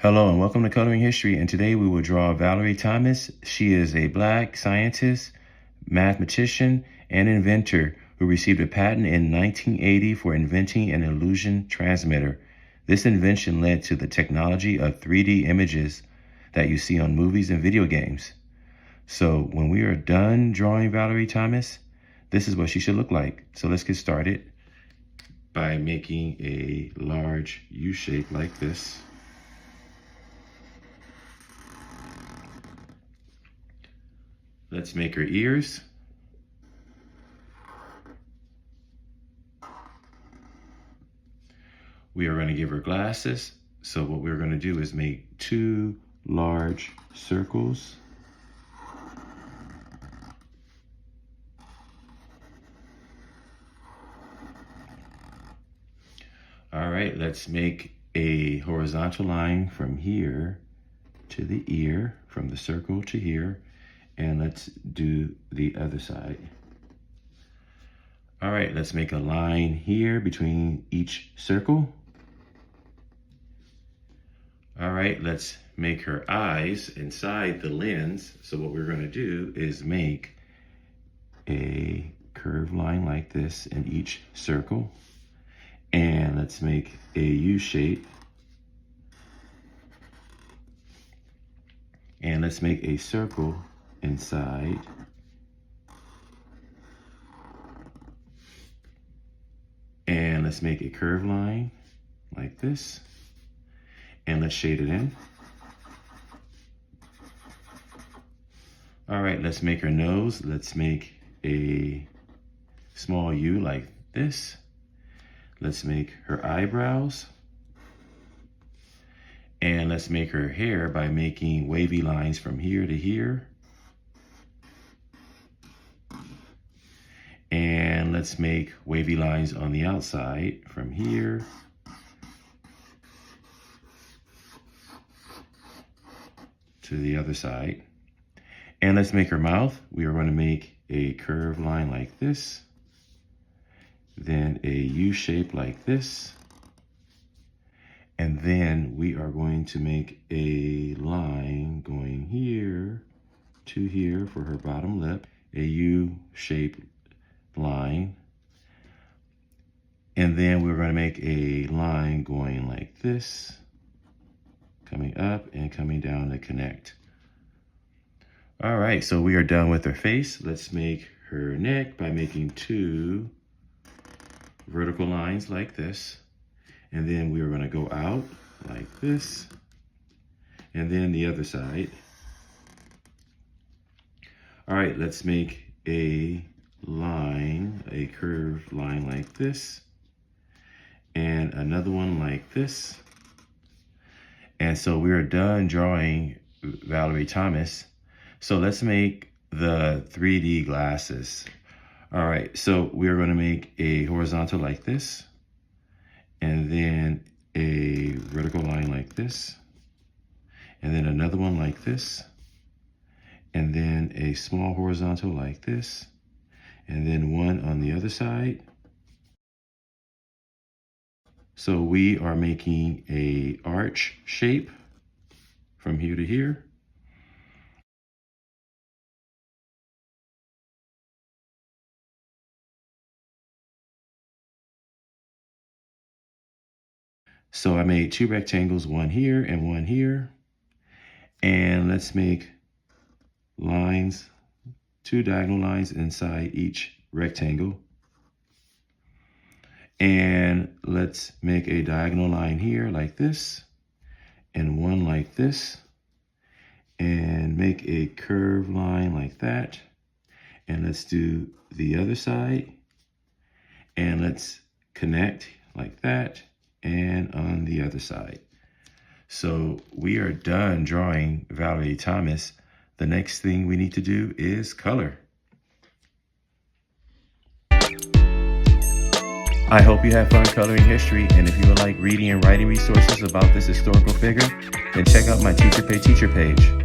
Hello and welcome to Coloring History, and today we will draw Valerie Thomas. She is a Black scientist, mathematician, and inventor who received a patent in 1980 for inventing an illusion transmitter. This invention led to the technology of 3D images that you see on movies and video games. So when we are done drawing Valerie Thomas, this is what she should look like. So let's get started by making a large U shape like this. Let's make her ears. We are going to give her glasses. So what we're going to do is make two large circles. All right, let's make a horizontal line from here to the ear, from the circle to here. And let's do the other side. All right, let's make a line here between each circle. All right, let's make her eyes inside the lens. So what we're gonna do is make a curved line like this in each circle. And let's make a U shape. And let's make a circle inside. And let's make a curved line like this. And let's shade it in. All right, let's make her nose. Let's make a small U like this. Let's make her eyebrows. And let's make her hair by making wavy lines from here to here. And let's make wavy lines on the outside from here to the other side. And let's make her mouth. We are going to make a curved line like this, then a U shape like this, and then we are going to make a line going here to here for her bottom lip, a U shape line, and then we're going to make a line going like this, coming up and coming down to connect. All right, so we are done with her face. Let's make her neck by making two vertical lines like this, and then we are going to go out like this, and then the other side. All right, let's make a line, a curved line like this, and another one like this. And so we are done drawing Valerie Thomas. So let's make the 3D glasses. All right, so we're going to make a horizontal like this, and then a vertical line like this, and then another one like this, and then a small horizontal like this, and then one on the other side. So we are making a arch shape from here to here. So I made two rectangles, one here and one here. And let's make lines, two diagonal lines inside each rectangle. And let's make a diagonal line here like this, and one like this, and make a curved line like that. And let's do the other side, and let's connect like that, and on the other side. So we are done drawing Valerie Thomas. The next thing we need to do is color. I hope you have fun coloring history, and if you would like reading and writing resources about this historical figure, then check out my Teacher Pay Teacher page.